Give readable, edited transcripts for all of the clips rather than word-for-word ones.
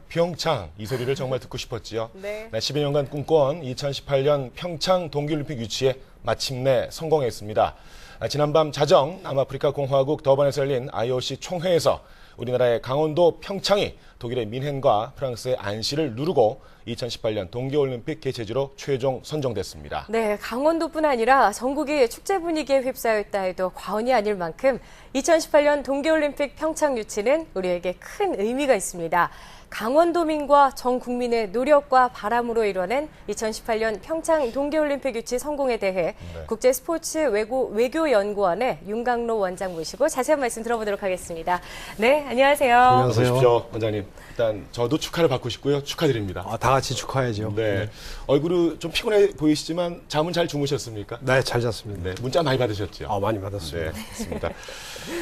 평창 이 소리를 정말 듣고 싶었지요. 네. 10여 년간 꿈꿔온 2018년 평창 동계올림픽 유치에 마침내 성공했습니다. 지난밤 자정 남아프리카 공화국 더반에서 열린 IOC 총회에서 우리나라의 강원도 평창이 독일의 민헨과 프랑스의 안시를 누르고 2018년 동계올림픽 개최지로 최종 선정됐습니다. 네, 강원도뿐 아니라 전국이 축제 분위기에 휩싸여 있다 해도 과언이 아닐 만큼 2018년 동계올림픽 평창 유치는 우리에게 큰 의미가 있습니다. 강원도민과 전 국민의 노력과 바람으로 이뤄낸 2018년 평창 동계올림픽 유치 성공에 대해 국제스포츠 외교연구원의 윤강로 원장 모시고 자세한 말씀 들어보도록 하겠습니다. 네, 안녕하세요. 어서 오십시오, 원장님. 일단 저도 축하를 받고 싶고요. 축하드립니다. 다 같이 축하해야죠. 네. 얼굴이 좀 피곤해 보이시지만 잠은 잘 주무셨습니까? 네, 잘 잤습니다. 네, 문자 많이 받으셨죠? 많이 받았습니다. 네, 맞습니다.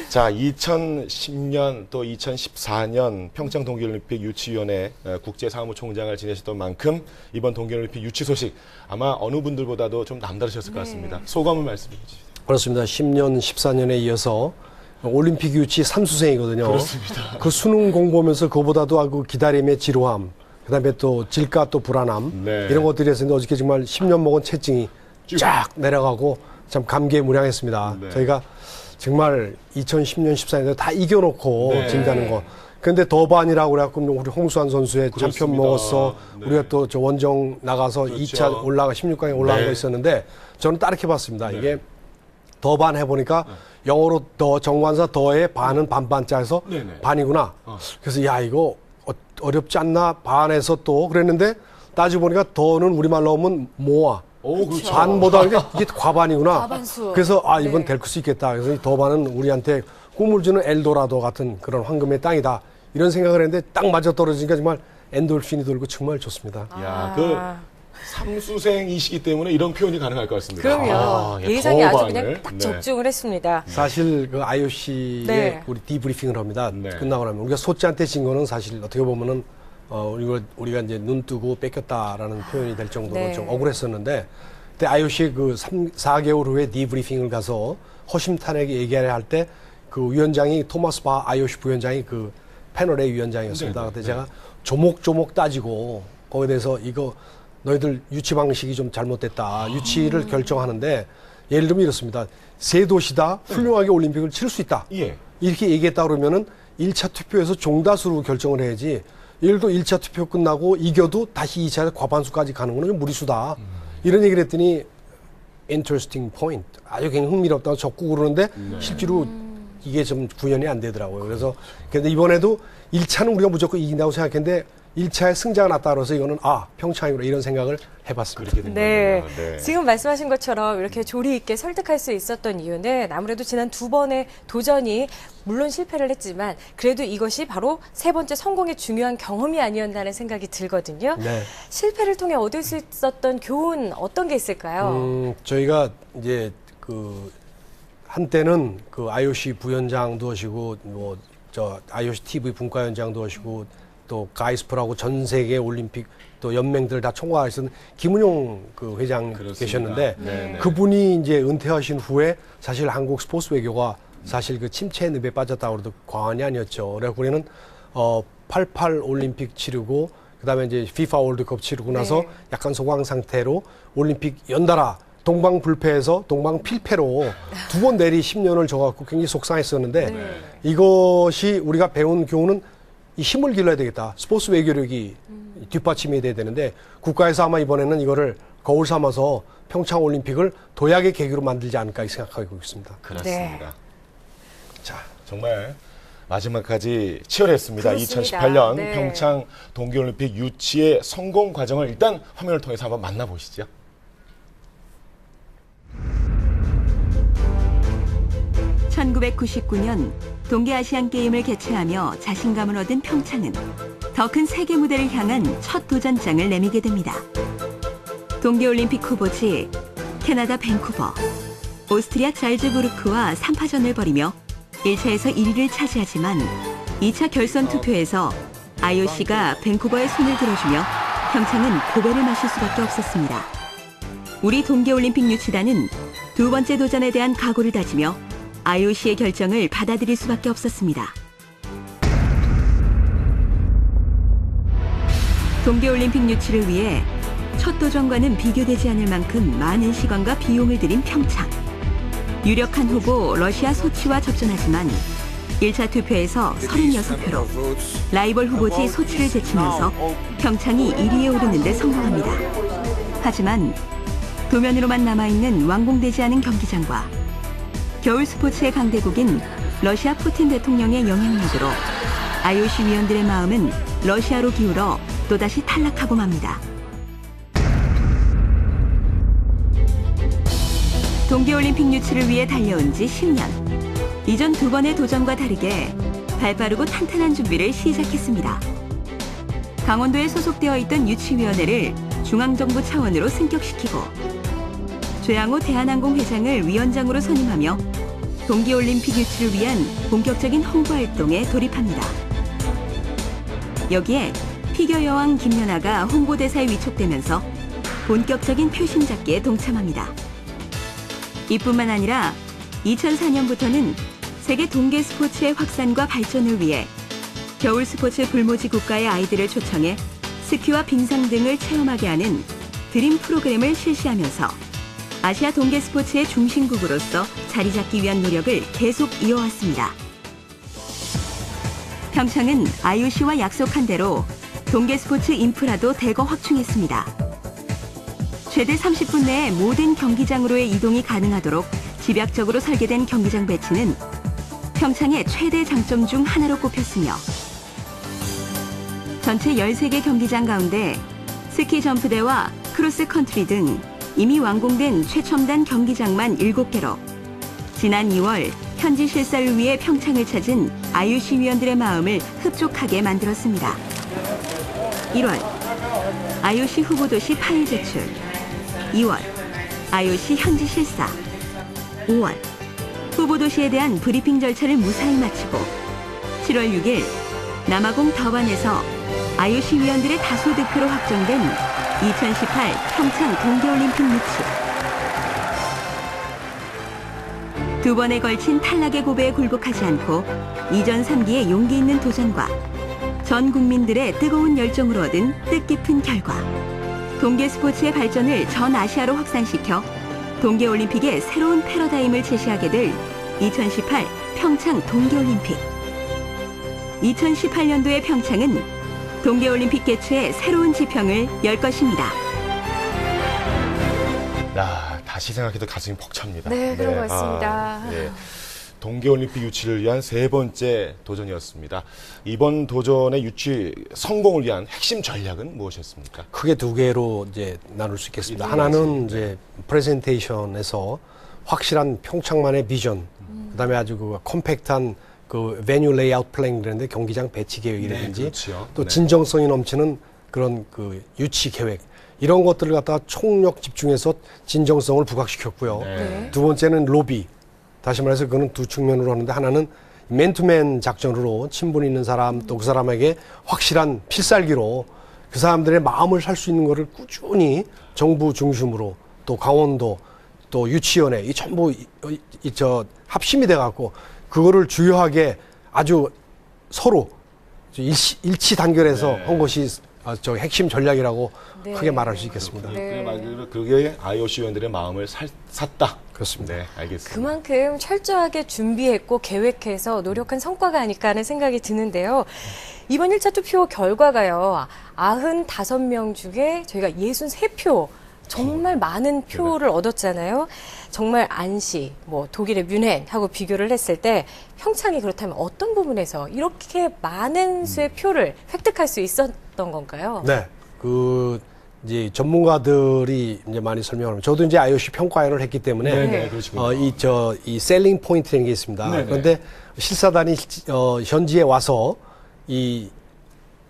자, 2010년 또 2014년 평창 동계올림픽 유치위원회 국제사무총장을 지내셨던 만큼 이번 동계올림픽 유치 소식 아마 어느 분들보다도 좀 남다르셨을 것 같습니다. 소감을 말씀해 주시죠. 그렇습니다. 10년, 14년에 이어서 올림픽 유치 3수생이거든요. 그렇습니다. 그 수능 공부하면서 그거보다도 그 기다림의 지루함, 그다음에 또 질과 또 불안함 네. 이런 것들이 있었는데 어저께 정말 10년 먹은 채증이 쫙 내려가고 참 감개무량했습니다. 네. 저희가 정말 2010년, 14년에 다 이겨놓고 네. 진다는 거. 근데 더반이라고 그래갖고 우리 홍수환 선수의 그렇습니다. 챔피언 먹었어. 네. 우리가 또 저 원정 나가서 그렇죠. 2차 올라가 16강에 올라간 네. 거 있었는데 저는 따르게 봤습니다. 이게 더반 해보니까 영어로 더 정관사 더의 반은 반반자에서 네네. 반이구나. 그래서 야 이거 어렵지 않나 반에서 또 그랬는데 따지고 보니까 더는 우리말로 하면 모아. 오, 그렇죠. 반보다 이게 과반이구나. 과반수. 그래서 이건 될 수 있겠다. 그래서 이 더반은 우리한테 꿈을 주는 엘도라도 같은 그런 황금의 땅이다. 이런 생각을 했는데 딱 맞아 떨어지니까 정말 엔돌핀이 돌고 정말 좋습니다. 야, 그 삼수생이시기 때문에 이런 표현이 가능할 것 같습니다. 그럼요. 예, 예상이 아주 더반을. 그냥 딱 네. 적중을 했습니다. 사실 그 IOC에 네. 우리 디브리핑을 합니다. 네. 끝나고 나면 우리가 소찌한테 진 거는 사실 어떻게 보면은 우리가 이제 눈 뜨고 뺏겼다라는 표현이 될 정도로 네. 좀 억울했었는데 그때 IOC 그 4개월 후에 디브리핑을 가서 허심탄회하게 얘기를 할 때 그 위원장이 토마스 바 IOC 부위원장이 그 패널의 위원장이었습니다. 네, 그때 네. 제가 조목조목 따지고 거기에 대해서 이거 너희들 유치 방식이 좀 잘못됐다. 유치를 결정하는데 예를 들면 이렇습니다. 세 도시다 훌륭하게 올림픽을 치를 수 있다. 예. 이렇게 얘기했다 그러면은 1차 투표에서 종다수로 결정을 해야지. 예를 들어 1차 투표 끝나고 이겨도 다시 2차에서 과반수까지 가는 거는 좀 무리수다. 이런 얘기를 했더니 interesting point. 아주 굉장히 흥미롭다고 적고 그러는데 실제로 이게 좀 구현이 안 되더라고요. 그래서 근데 이번에도 1차는 우리가 무조건 이긴다고 생각했는데 1차에 승자가 났다 그래서 이거는 평창이구나 이런 생각을 해봤습니다. 그렇게 된 네. 거군요. 네. 지금 말씀하신 것처럼 이렇게 조리 있게 설득할 수 있었던 이유는 아무래도 지난 2번의 도전이 물론 실패를 했지만 그래도 이것이 바로 세 번째 성공의 중요한 경험이 아니었나라는 생각이 들거든요. 네. 실패를 통해 얻을 수 있었던 교훈 어떤 게 있을까요? 저희가 이제 한때는 그 IOC 부위원장도 하시고 IOC TV 분과위원장도 하시고 또 가이스프라고 전 세계 올림픽 또 연맹들 다 총괄하시는 김은용 그 회장 그렇습니다. 계셨는데 네. 그분이 이제 은퇴하신 후에 사실 한국 스포츠 외교가 사실 그 침체의 늪에 빠졌다고 해도 과언이 아니었죠. 그래서 우리는 88 올림픽 치르고 그다음에 이제 FIFA 월드컵 치르고 나서 네. 약간 소강 상태로 올림픽 연달아 동방불패에서 동방필패로 두 번 내리 10년을 져갖고 굉장히 속상했었는데 이것이 우리가 배운 교훈은 이 힘을 길러야 되겠다. 스포츠 외교력이 뒷받침이 돼야 되는데 국가에서 아마 이번에는 이거를 거울 삼아서 평창 올림픽을 도약의 계기로 만들지 않을까 생각하고 있습니다. 그렇습니다. 자, 정말 마지막까지 치열했습니다. 그렇습니다. 2018년 네. 평창 동계올림픽 유치의 성공 과정을 일단 화면을 통해서 한번 만나보시죠. (1999년) 동계아시안게임을 개최하며 자신감을 얻은 평창은 더 큰 세계 무대를 향한 첫 도전장을 내미게 됩니다. 동계올림픽 후보지 캐나다 밴쿠버, 오스트리아 잘즈부르크와 3파전을 벌이며 1차에서 1위를 차지하지만 2차 결선 투표에서 IOC가 밴쿠버의 손을 들어주며 평창은 고배를 마실 수밖에 없었습니다. 우리 동계올림픽 유치단은 두 번째 도전에 대한 각오를 다지며 IOC의 결정을 받아들일 수밖에 없었습니다. 동계올림픽 유치를 위해 첫 도전과는 비교되지 않을 만큼 많은 시간과 비용을 들인 평창. 유력한 후보 러시아 소치와 접전하지만 1차 투표에서 36표로 라이벌 후보지 소치를 제치면서 평창이 1위에 오르는 데 성공합니다. 하지만 도면으로만 남아있는 완공되지 않은 경기장과 겨울 스포츠의 강대국인 러시아 푸틴 대통령의 영향력으로 IOC 위원들의 마음은 러시아로 기울어 또다시 탈락하고 맙니다. 동계올림픽 유치를 위해 달려온 지 10년. 이전 두 번의 도전과 다르게 발빠르고 탄탄한 준비를 시작했습니다. 강원도에 소속되어 있던 유치위원회를 중앙정부 차원으로 승격시키고 조양호 대한항공 회장을 위원장으로 선임하며 동계올림픽 유치를 위한 본격적인 홍보 활동에 돌입합니다. 여기에 피겨 여왕 김연아가 홍보대사에 위촉되면서 본격적인 표심 잡기에 동참합니다. 이뿐만 아니라 2004년부터는 세계 동계 스포츠의 확산과 발전을 위해 겨울 스포츠 불모지 국가의 아이들을 초청해 스키와 빙상 등을 체험하게 하는 드림 프로그램을 실시하면서 아시아 동계 스포츠의 중심국으로서 자리 잡기 위한 노력을 계속 이어왔습니다. 평창은 IOC와 약속한 대로 동계 스포츠 인프라도 대거 확충했습니다. 최대 30분 내에 모든 경기장으로의 이동이 가능하도록 집약적으로 설계된 경기장 배치는 평창의 최대 장점 중 하나로 꼽혔으며 전체 13개 경기장 가운데 스키 점프대와 크로스 컨트리 등 이미 완공된 최첨단 경기장만 7개로 지난 2월 현지 실사를 위해 평창을 찾은 IOC 위원들의 마음을 흡족하게 만들었습니다. 1월 IOC 후보도시 파일 제출, 2월 IOC 현지 실사, 5월 후보도시에 대한 브리핑 절차를 무사히 마치고 7월 6일 남아공 더반에서 IOC 위원들의 다수 득표로 확정된 2018 평창 동계올림픽 유치. 두 번에 걸친 탈락의 고배에 굴복하지 않고 이전 3기의 용기 있는 도전과 전 국민들의 뜨거운 열정으로 얻은 뜻깊은 결과. 동계 스포츠의 발전을 전 아시아로 확산시켜 동계올림픽의 새로운 패러다임을 제시하게 될 2018 평창 동계올림픽. 2018년도의 평창은 동계올림픽 개최의 새로운 지평을 열 것입니다. 야, 다시 생각해도 가슴이 벅찹니다. 네, 그런 것 같습니다. 네. 동계올림픽 유치를 위한 세 번째 도전이었습니다. 이번 도전의 유치 성공을 위한 핵심 전략은 무엇이었습니까? 크게 두 개로 이제 나눌 수 있겠습니다. 네, 하나는 맞습니다. 이제 프레젠테이션에서 확실한 평창만의 비전, 그다음에 아주 그 컴팩트한 그 베뉴 레이아웃 플랜이라는데 경기장 배치 계획이라든지 네, 그렇죠. 또 네. 진정성이 넘치는 그런 그 유치 계획 이런 것들을 갖다가 총력 집중해서 진정성을 부각시켰고요. 네. 두 번째는 로비. 다시 말해서 그거는 두 측면으로 하는데 하나는 맨투맨 작전으로 친분 있는 사람 또 그 사람에게 확실한 필살기로 그 사람들의 마음을 살 수 있는 거를 꾸준히 정부 중심으로 또 강원도 또 유치원회 이 전부 합심이 돼 갖고 그거를 주요하게 아주 서로 일치 단결해서 네. 한 것이 저 핵심 전략이라고 네. 크게 말할 수 있겠습니다. 네. 그게 IOC 위원들의 마음을 샀다. 그렇습니다. 네, 알겠습니다. 그만큼 철저하게 준비했고 계획해서 노력한 성과가 아닐까 하는 생각이 드는데요. 이번 1차 투표 결과가요. 95명 중에 저희가 63표 정말 많은 표를 얻었잖아요. 정말 안시, 뭐 독일의 뮌헨하고 비교를 했을 때 평창이 그렇다면 어떤 부분에서 이렇게 많은 수의 표를 획득할 수 있었던 건가요? 네, 이제 전문가들이 이제 많이 설명합니다. 저도 이제 IOC 평가위원을 했기 때문에 네, 그러시군요. 이 셀링 포인트라는 게 있습니다. 네네. 그런데 실사단이 현지에 와서 이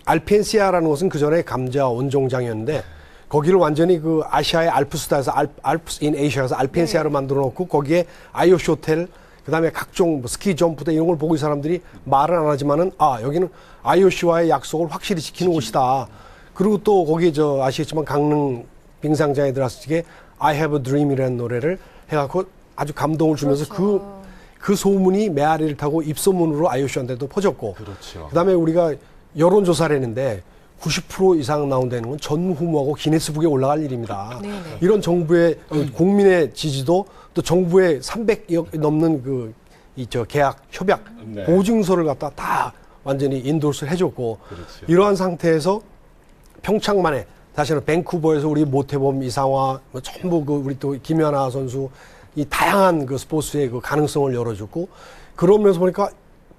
알펜시아라는 곳은 그 전에 감자 원종장이었는데 거기를 완전히 그 아시아의 알프스다에서 알프스 인 에이시아에서 알펜시아로 만들어 놓고 거기에 IOC 호텔 그다음에 각종 뭐 스키 점프대 이런 걸 보고 이 사람들이 말은 안 하지만은 여기는 IOC와의 약속을 확실히 지키는 곳이다. 그리고 또 거기 아시겠지만 강릉 빙상장에 들어갔을 때 I Have a Dream이라는 노래를 해갖고 아주 감동을 주면서 그렇죠. 그 소문이 메아리를 타고 입소문으로 IOC한테도 퍼졌고 그렇죠. 그다음에 우리가 여론조사를 했는데 90% 이상 나온다는 건 전후무하고 기네스북에 올라갈 일입니다. 네네. 이런 정부의 국민의 지지도 또 정부의 300여 넘는 계약, 협약, 네. 보증서를 갖다 다 완전히 인도스를 해줬고 그렇죠. 이러한 상태에서 평창만에 다시는 밴쿠버에서 우리 모태범 이상화 뭐 전부 우리 또 김연아 선수 이 다양한 그 스포츠의 그 가능성을 열어줬고 그러면서 보니까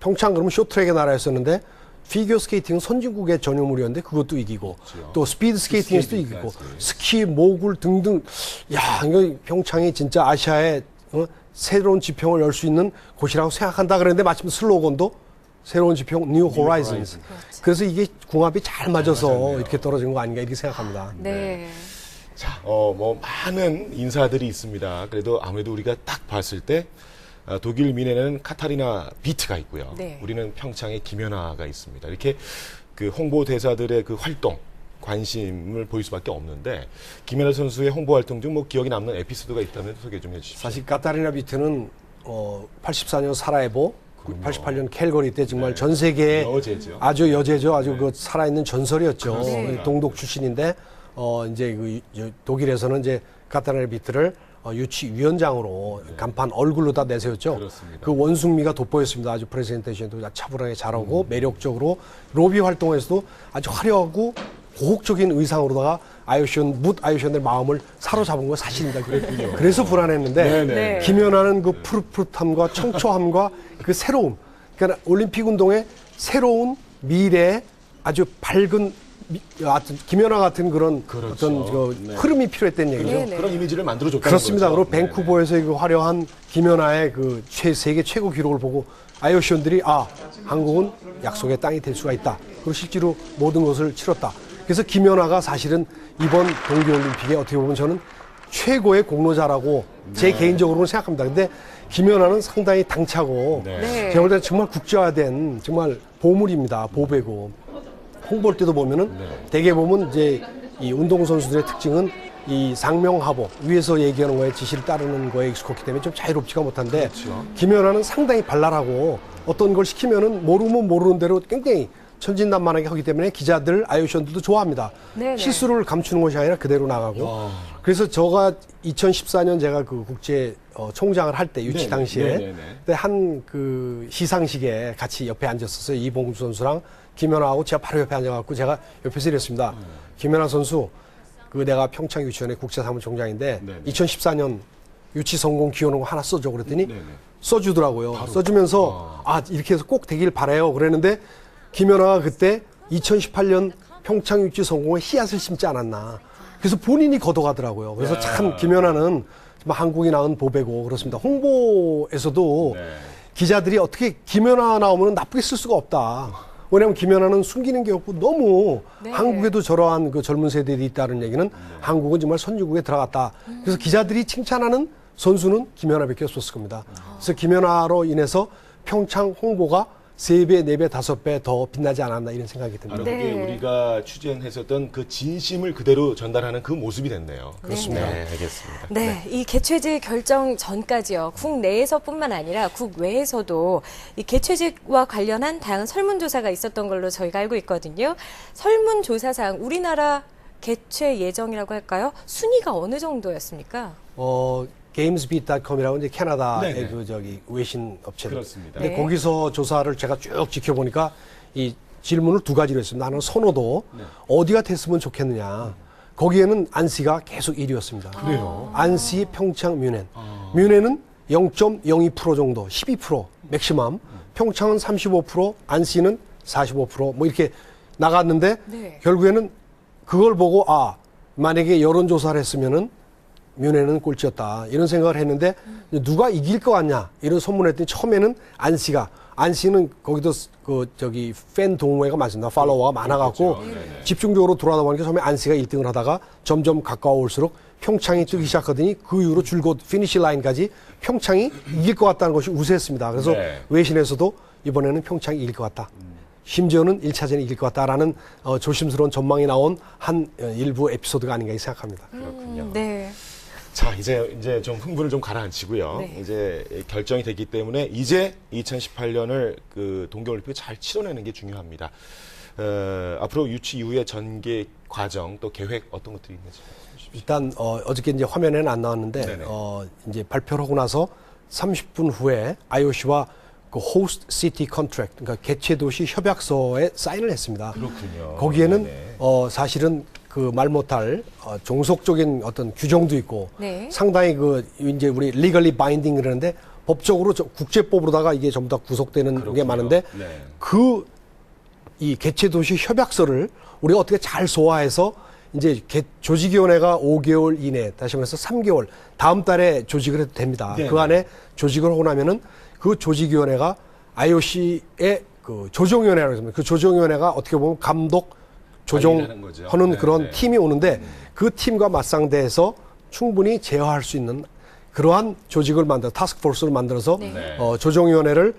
평창 그러면 쇼트랙의 나라였었는데 피겨 스케이팅은 선진국의 전유물이었는데 그것도 이기고 또 스피드 스케이팅에서도 이기고 스키, 모굴 등등 야 이거 평창이 진짜 아시아의 새로운 지평을 열 수 있는 곳이라고 생각한다 그랬는데 마침 슬로건도 새로운 지평 New Horizons. 그래서 이게 궁합이 잘 맞아서 이렇게 떨어진 거 아닌가 이렇게 생각합니다. 네. 자, 뭐 많은 인사들이 있습니다. 그래도 아무래도 우리가 딱 봤을 때 독일 미네는 카타리나 비트가 있고요. 네. 우리는 평창에 김연아가 있습니다. 이렇게 그 홍보 대사들의 그 활동, 관심을 보일 수밖에 없는데 김연아 선수의 홍보 활동 중 뭐 기억에 남는 에피소드가 있다면 소개 좀 해주십시오. 사실 카타리나 비트는 84년 사라예보, 88년 캘거리 때 정말 전 세계에 여제죠. 아주 여제죠. 아주 그 살아있는 전설이었죠. 그렇습니다. 동독 출신인데 이제 독일에서는 이제 카타리나 비트를 유치위원장으로 간판 얼굴로 다 내세웠죠. 그렇습니다. 그 원숭미가 돋보였습니다. 아주 프레젠테이션도 차분하게 잘하고 매력적으로 로비 활동에서도 아주 화려하고 고혹적인 의상으로다가 묻 아이오시안들 마음을 사로잡은 거 사실입니다. 그래서 불안했는데 네네. 김연아는 그 푸릇푸릇함과 청초함과 그 새로움, 그러니까 올림픽 운동의 새로운 미래에 아주 밝은 김연아 같은 그런 그렇죠. 어떤 흐름이 필요했다는 얘기죠. 네네. 그런 이미지를 만들어줬다는 그렇습니다. 거죠. 그리고 밴쿠버에서 그 화려한 김연아의 그 세계 최고 기록을 보고 아이오시언들이 한국은 약속의 땅이 될 수가 있다. 그리고 실제로 모든 것을 치렀다. 그래서 김연아가 사실은 이번 동계올림픽에 어떻게 보면 저는 최고의 공로자라고 제 개인적으로는 생각합니다. 근데 김연아는 상당히 당차고 네. 제가 볼 때는 정말 국제화된 정말 보물입니다. 보배고 홍보할 때도 보면은 대개 보면 이제 이 운동선수들의 특징은 이 상명하복 위에서 얘기하는 거에 지시를 따르는 거에 익숙했기 때문에 좀 자유롭지가 못한데 김연아는 상당히 발랄하고 어떤 걸 시키면은 모르면 모르는 대로 굉장히 천진난만하게 하기 때문에 기자들, 아이오시언들도 좋아합니다. 네네. 실수를 감추는 것이 아니라 그대로 나가고. 그래서 제가 2014년 제가 그 국제 총장을 할 때 유치 네네. 당시에 네네네. 그때 한 그 시상식에 같이 옆에 앉았었어요. 이봉주 선수랑 김연아하고 제가 바로 옆에 앉아갖고 제가 옆에서 이랬습니다. 김연아 선수, 그 내가 평창 유치원의 국제사무총장인데 네네. 2014년 유치 성공 기원을 하나 써줘 그랬더니 네네. 써주더라고요. 써주면서 이렇게 해서 꼭 되길 바라요. 그랬는데 김연아가 그때 2018년 평창 유치 성공에 씨앗을 심지 않았나. 그래서 본인이 걷어가더라고요. 그래서 참 김연아는 정말 한국이 낳은 보배고 그렇습니다. 홍보에서도 기자들이 어떻게 김연아 나오면 나쁘게 쓸 수가 없다. 왜냐하면 김연아는 숨기는 게 없고 너무 한국에도 저러한 그 젊은 세대들이 있다는 얘기는 한국은 정말 선진국에 들어갔다. 그래서 기자들이 칭찬하는 선수는 김연아밖에 없었을 겁니다. 그래서 김연아로 인해서 평창 홍보가 3배, 4배, 5배 더 빛나지 않았나 이런 생각이 듭니다. 바로 그게 우리가 추진했었던 그 진심을 그대로 전달하는 그 모습이 됐네요. 그렇습니다. 네, 알겠습니다. 네, 이 개최지 결정 전까지요. 국내에서뿐만 아니라 국외에서도 이 개최지와 관련한 다양한 설문조사가 있었던 걸로 저희가 알고 있거든요. 설문조사상 우리나라 개최 예정이라고 할까요? 순위가 어느 정도였습니까? gamesbeat.com이라고 이제 캐나다의 네네. 그 외신 업체들. 그렇습니다. 근데 거기서 조사를 제가 쭉 지켜보니까 이 질문을 2가지로 했습니다. 하나는 선호도 어디가 됐으면 좋겠느냐. 거기에는 안시가 계속 1위였습니다. 그래요? 안시, 평창, 뮌헨. 뮌헨은 0.02% 정도, 12% 맥시멈. 평창은 35%, 안시는 45%. 뭐 이렇게 나갔는데 네. 결국에는 그걸 보고 만약에 여론조사를 했으면은 뮌헨은 꼴찌였다 이런 생각을 했는데 누가 이길 것 같냐 이런 소문을 했더니 처음에는 안시는 거기도 팬 동호회가 많습니다. 팔로워가 많아갖고 집중적으로 돌아다 보니까 처음에 안시가 1등을 하다가 점점 가까워올수록 평창이 뜨기 시작하더니 그 이후로 줄곧 피니시 라인까지 평창이 이길 것 같다는 것이 우세했습니다. 그래서 외신에서도 이번에는 평창이 이길 것 같다. 심지어는 1차전에 이길 것 같다라는 조심스러운 전망이 나온 한 일부 에피소드가 아닌가 생각합니다. 그렇군요. 네. 자, 이제 좀 흥분을 좀 가라앉히고요. 네. 이제 결정이 됐기 때문에 이제 2018년을 그 동계올림픽 잘 치러내는 게 중요합니다. 앞으로 유치 이후의 전개 과정 또 계획 어떤 것들이 있는지. 일단 어저께 이제 화면에는 안 나왔는데 네네. 이제 발표를 하고 나서 30분 후에 IOC와 그 호스트 시티 컨트랙트, 그러니까 개최 도시 협약서에 사인을 했습니다. 그렇군요. 거기에는 네네. 사실은 그 말 못할 종속적인 어떤 규정도 있고 네. 상당히 그 이제 우리 legally binding 그러는데 법적으로 국제법으로다가 이게 전부 다 구속되는 게 그렇군요. 많은데 네. 그 이 개최 도시 협약서를 우리가 어떻게 잘 소화해서 이제 조직위원회가 5개월 이내, 다시 말해서 3개월, 다음 달에 조직을 해도 됩니다. 네. 그 안에 조직을 하고 나면은 그 조직위원회가 IOC의 그 조정위원회라고 했습니다. 그 조정위원회가 어떻게 보면 감독, 관리하는 거죠. 조정하는 네, 그런 네. 팀이 오는데 그 팀과 맞상대해서 충분히 제어할 수 있는 그러한 조직을 타스크포스를 만들어서 네. 조정위원회를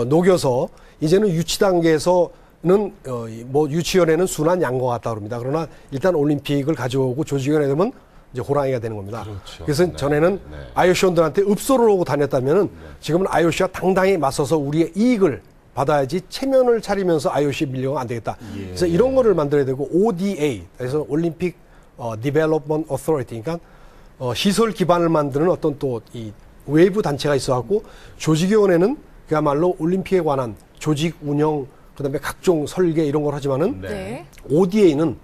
녹여서 이제는 유치 단계에서는 뭐 유치위원회는 순한 양과 같다 그럽니다. 그러나 일단 올림픽을 가져오고 조직위원회 되면 이제 호랑이가 되는 겁니다. 그렇죠. 그래서 네. 전에는 네. IOC원들한테 읍소를 하고 다녔다면은 지금은 IOC가 당당히 맞서서 우리의 이익을 받아야지 체면을 차리면서 IOC 밀려가 안 되겠다. 예. 그래서 이런 거를 만들어야 되고 ODA, 그래서 올림픽 Development Authority, 그러니까 시설 기반을 만드는 어떤 또 이 외부 단체가 있어갖고 조직위원회는 그야말로 올림픽에 관한 조직 운영, 그다음에 각종 설계 이런 걸 하지만은 네. ODA는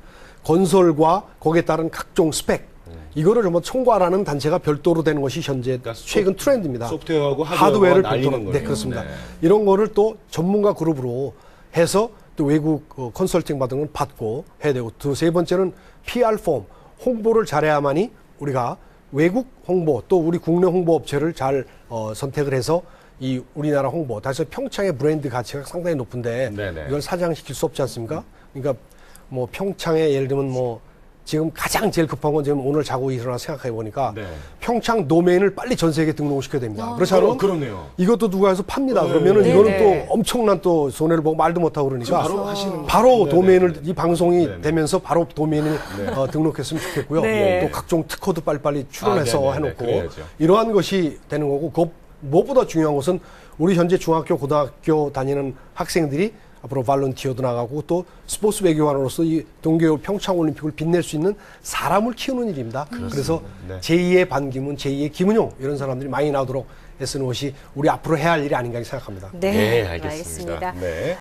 건설과 거기에 따른 각종 스펙 이거를 한번 총괄하는 단체가 별도로 되는 것이 현재 그러니까 최근 트렌드입니다. 소프트웨어하고 하드웨어를 날리는 별도로. 거예요. 네, 그렇습니다. 네. 이런 거를 또 전문가 그룹으로 해서 또 외국 컨설팅 받은 건 받고 해야 되고 세 번째는 PR 폼 홍보를 잘해야만이 우리가 외국 홍보 또 우리 국내 홍보 업체를 잘 선택을 해서 이 우리나라 홍보, 다시 평창의 브랜드 가치가 상당히 높은데 네네. 이걸 사장시킬 수 없지 않습니까? 그러니까 뭐 평창에 예를 들면 뭐 지금 가장 제일 급한 건 지금 오늘 자고 일어나 생각해 보니까 네. 평창 도메인을 빨리 전 세계에 등록을 시켜야 됩니다. 그렇지 않으면 그렇네요. 이것도 누가 해서 팝니다. 네. 그러면은 네, 이거는 네. 또 엄청난 또 손해를 보고 말도 못하고 그러니까 지금 바로 하시는 바로 네네. 도메인을 이 방송이 네네. 되면서 바로 도메인을 등록했으면 좋겠고요. 네. 또 각종 특허도 빨리빨리 출원해서 네네네. 해놓고 그래야죠. 이러한 것이 되는 거고 무엇보다 중요한 것은 우리 현재 중학교, 고등학교 다니는 학생들이 앞으로 발런티어도 나가고 또 스포츠 외교관으로서 이 동계올 평창올림픽을 빛낼 수 있는 사람을 키우는 일입니다. 그래서 네. 제2의 반기문, 제2의 김은용 이런 사람들이 많이 나오도록 애쓰는 것이 우리 앞으로 해야 할 일이 아닌가 생각합니다. 네, 네, 알겠습니다. 알겠습니다. 네.